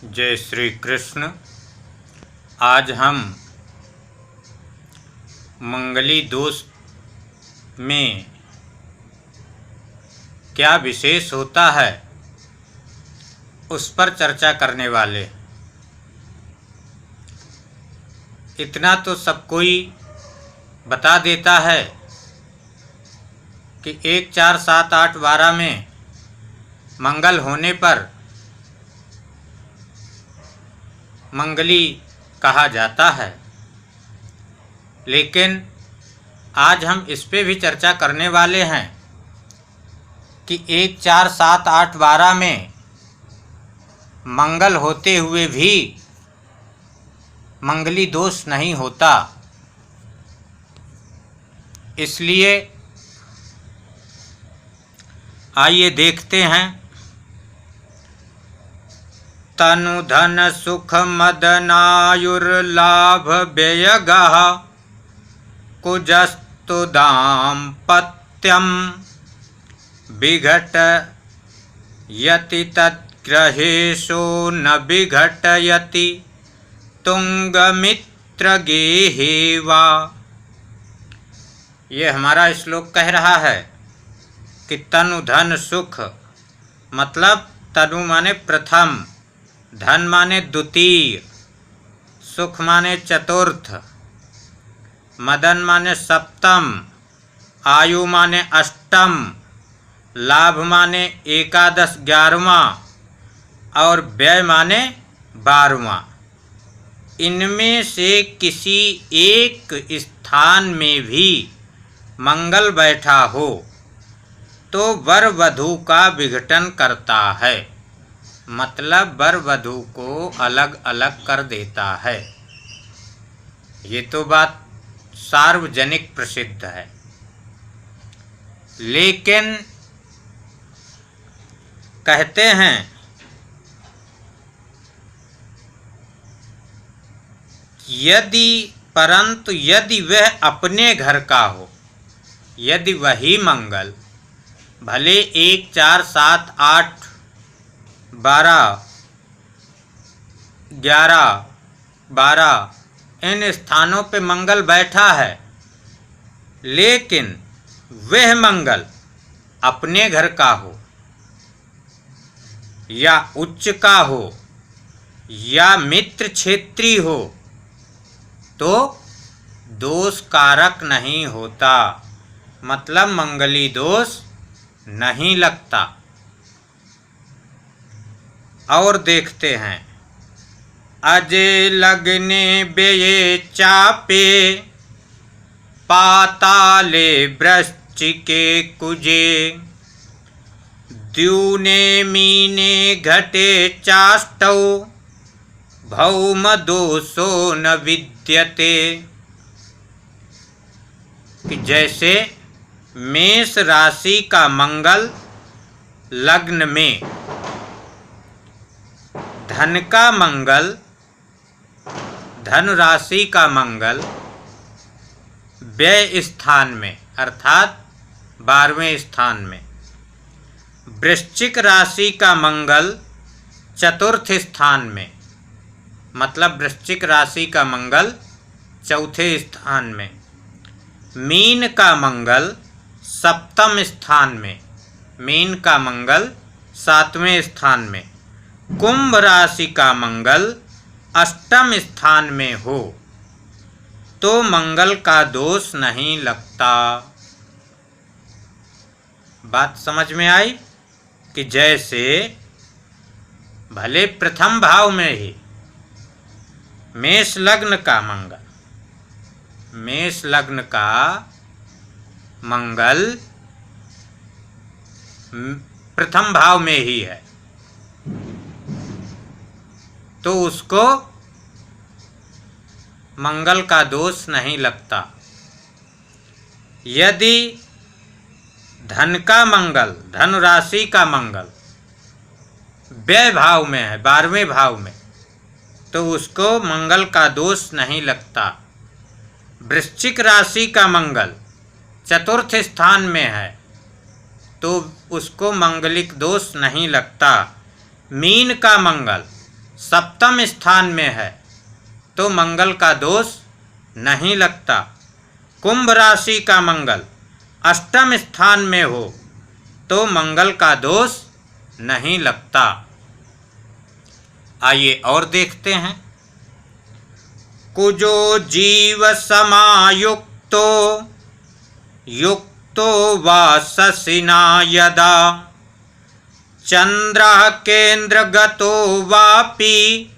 जय श्री कृष्ण। आज हम मंगली दोष में क्या विशेष होता है उस पर चर्चा करने वाले। इतना तो सब कोई बता देता है कि 1, 4, 7, 8, 12 में मंगल होने पर मंगली कहा जाता है, लेकिन आज हम इस पे भी चर्चा करने वाले हैं कि 1, 4, 7, 8, 12 में मंगल होते हुए भी मंगली दोष नहीं होता। इसलिए आइए देखते हैं। तनु धन सुख मदनायुर्लाभ व्ययगः कुजस्तु दाम्पत्यं विघटयति तद्ग्रहेशो न विघटयति तुंगमित्रगेहे वा। ये हमारा श्लोक कह रहा है कि तनु धन सुख मतलब तनु माने प्रथम, धन माने द्वितीय, सुख माने चतुर्थ, मदन माने सप्तम, आयु माने अष्टम, लाभ माने एकादश 11वां और व्यय माने 12वां। इनमें से किसी एक स्थान में भी मंगल बैठा हो तो वर वधू का विघटन करता है, मतलब वर वधू को अलग अलग कर देता है। ये तो बात सार्वजनिक प्रसिद्ध है, लेकिन कहते हैं परंतु यदि वह अपने घर का हो, यदि वही मंगल भले 1, 4, 7, 8, 12, 11, 12 इन स्थानों पे मंगल बैठा है, लेकिन वह मंगल अपने घर का हो या उच्च का हो या मित्र क्षेत्री हो तो दोष कारक नहीं होता, मतलब मंगली दोष नहीं लगता। और देखते हैं। अजे लग्ने व्यये चापे पाताले वृश्चिके कुजे द्यूने मीने घटे चाष्टौ भौम दोषो न विद्यते। कि जैसे मेष राशि का मंगल लग्न में, धन का मंगल, धनु राशि का मंगल व्यय स्थान में अर्थात 12वें स्थान में, वृश्चिक राशि का मंगल चतुर्थ स्थान में, मतलब वृश्चिक राशि का मंगल चौथे स्थान में, मीन का मंगल सप्तम स्थान में, मीन का मंगल 7वें स्थान में, कुंभ राशि का मंगल 8वें स्थान में हो तो मंगल का दोष नहीं लगता। बात समझ में आई कि जैसे भले प्रथम भाव में ही मेष लग्न का मंगल, मेष लग्न का मंगल प्रथम भाव में ही है तो उसको मंगल का दोष नहीं लगता। यदि धन का मंगल, धनु राशि का मंगल व्यय भाव में है, 12वें भाव में, तो उसको मंगल का दोष नहीं लगता। वृश्चिक राशि का मंगल चतुर्थ स्थान में है तो उसको मंगलिक दोष नहीं लगता। मीन का मंगल सप्तम स्थान में है तो मंगल का दोष नहीं लगता। कुंभ राशि का मंगल अष्टम स्थान में हो तो मंगल का दोष नहीं लगता। आइए और देखते हैं। कुजो जीव समायुक्तो युक्तो वाससिना यदा चंद्रः केंद्रगतो वापि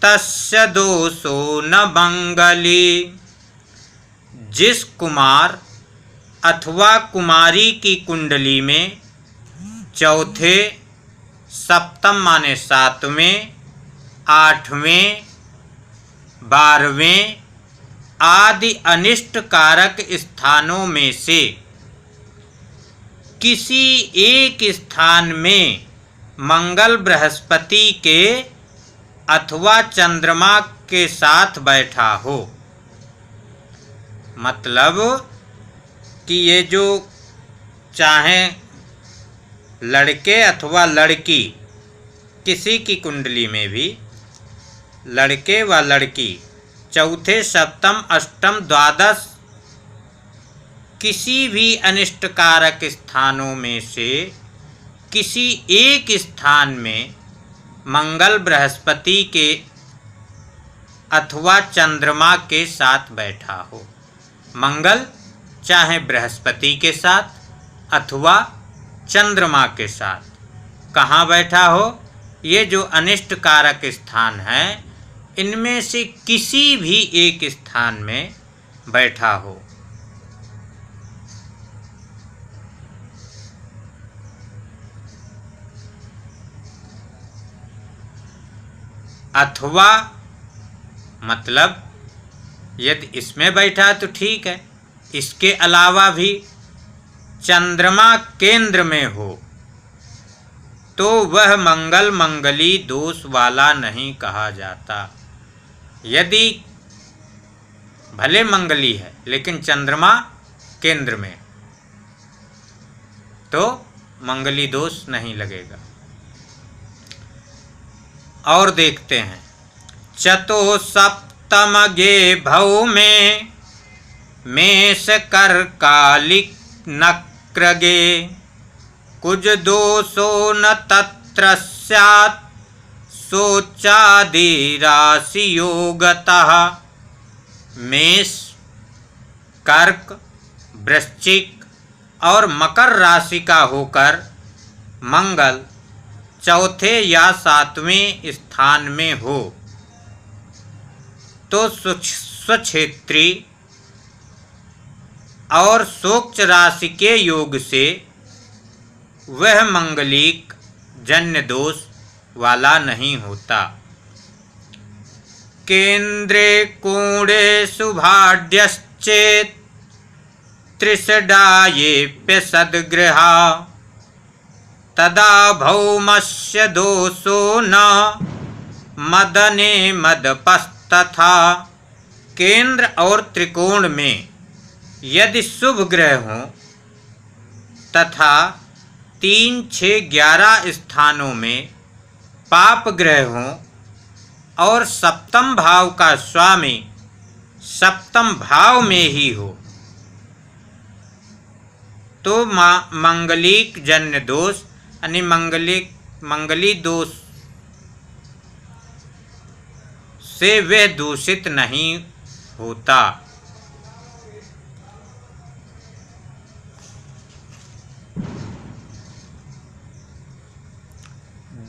तस्य दोषो न मंगली। जिस कुमार अथवा कुमारी की कुंडली में चौथे, सप्तम माने सातवें, आठवें, 12वें आदि अनिष्ट कारक स्थानों में से किसी एक स्थान में मंगल बृहस्पति के अथवा चंद्रमा के साथ बैठा हो, मतलब कि ये जो चाहे लड़के अथवा लड़की, किसी की कुंडली में भी लड़के व लड़की चौथे, सप्तम, अष्टम, द्वादश किसी भी अनिष्ट कारक स्थानों में से किसी एक स्थान में मंगल बृहस्पति के अथवा चंद्रमा के साथ बैठा हो। मंगल चाहे बृहस्पति के साथ अथवा चंद्रमा के साथ कहाँ बैठा हो, ये जो अनिष्ट कारक स्थान है इनमें से किसी भी एक स्थान में बैठा हो। अथवा मतलब यदि इसमें बैठा तो ठीक है, इसके अलावा भी चंद्रमा केंद्र में हो तो वह मंगल मंगली दोष वाला नहीं कहा जाता। यदि भले मंगली है लेकिन चंद्रमा केंद्र में तो मंगली दोष नहीं लगेगा। और देखते हैं। चतो सप्तमगे भव में मेष कर्कालिक नक्रगे कुज दोषो न तत्र स्यात् सोचादि राशि योगतः। मेष, कर्क, वृश्चिक और मकर राशि का होकर मंगल चौथे या सातवें स्थान में हो तो स्वक्षेत्री और सोक्ष राशि के योग से वह मंगलिक जन्य दोष वाला नहीं होता। केंद्रे कोणे शुभाढ्यश्चेत् त्रिषडायेप्य सद्गृहा तदा भौमस्य दोषो न मदने मदपस्तथा। केंद्र और त्रिकोण में यदि शुभ ग्रह हों तथा 3, 6, 11 स्थानों में पाप ग्रह हों और सप्तम भाव का स्वामी सप्तम भाव में ही हो तो मंगलिक जन्य दोष यानी मंगली दोष से वह दूषित नहीं होता।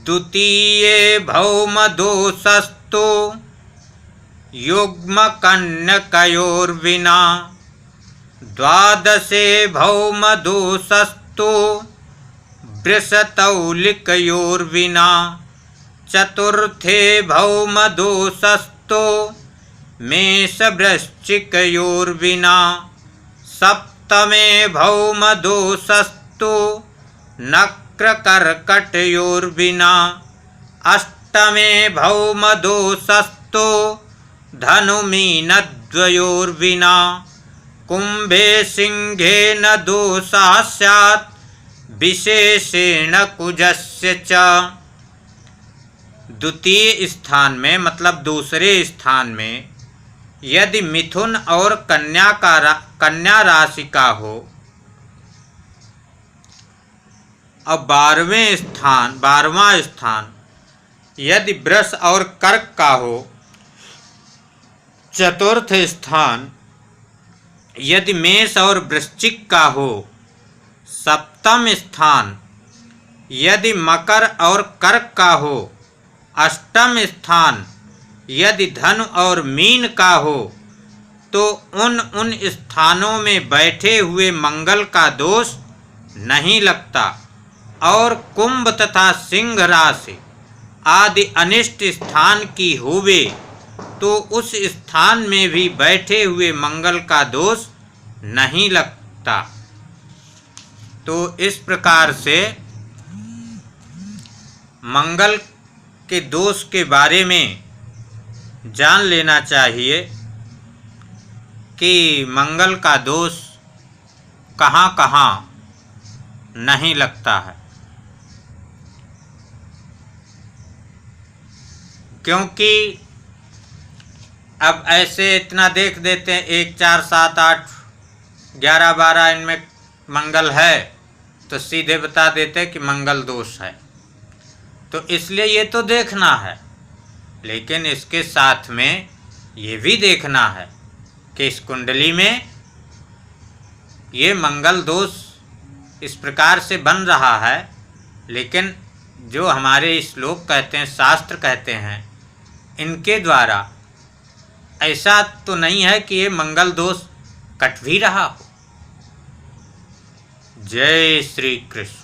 द्वितीये भौम दोषस्तु युग्म कन्यकयोर्विना द्वादशे भौम दोषस्तु वृषतौलिकयोर्विना चतुर्थे भौम दोषस्तु मेषवृश्चिकयोर्विना सप्तमे भौम दोषस्तु नक्रकर्कटयोर्विना अष्टमे भौम दोषस्तु धनुमीनद्वयोर्विना कुंभे सिंहे न दोषः स्यात् विशेषेण कुजस्य च द्वितीय स्थान में मतलब दूसरे स्थान में यदि मिथुन और कन्या राशि का हो और 12वां स्थान यदि वृष और कर्क का हो, चतुर्थ स्थान यदि मेष और वृश्चिक का हो, सप्तम स्थान यदि मकर और कर्क का हो, अष्टम स्थान यदि धनु और मीन का हो, तो उन स्थानों में बैठे हुए मंगल का दोष नहीं लगता और कुंभ तथा सिंह राशि आदि अनिष्ट स्थान की होवे तो उस स्थान में भी बैठे हुए मंगल का दोष नहीं लगता। तो इस प्रकार से मंगल के दोष के बारे में जान लेना चाहिए कि मंगल का दोष कहाँ कहाँ नहीं लगता है, क्योंकि अब ऐसे इतना देख देते हैं 1 4 7 8 11 12 इनमें मंगल है तो सीधे बता देते हैं कि मंगल दोष है। तो इसलिए ये तो देखना है, लेकिन इसके साथ में ये भी देखना है कि इस कुंडली में ये मंगल दोष इस प्रकार से बन रहा है, लेकिन जो हमारे श्लोक कहते हैं, शास्त्र कहते हैं, इनके द्वारा ऐसा तो नहीं है कि ये मंगल दोष कट भी रहा हो। जय श्री कृष्ण।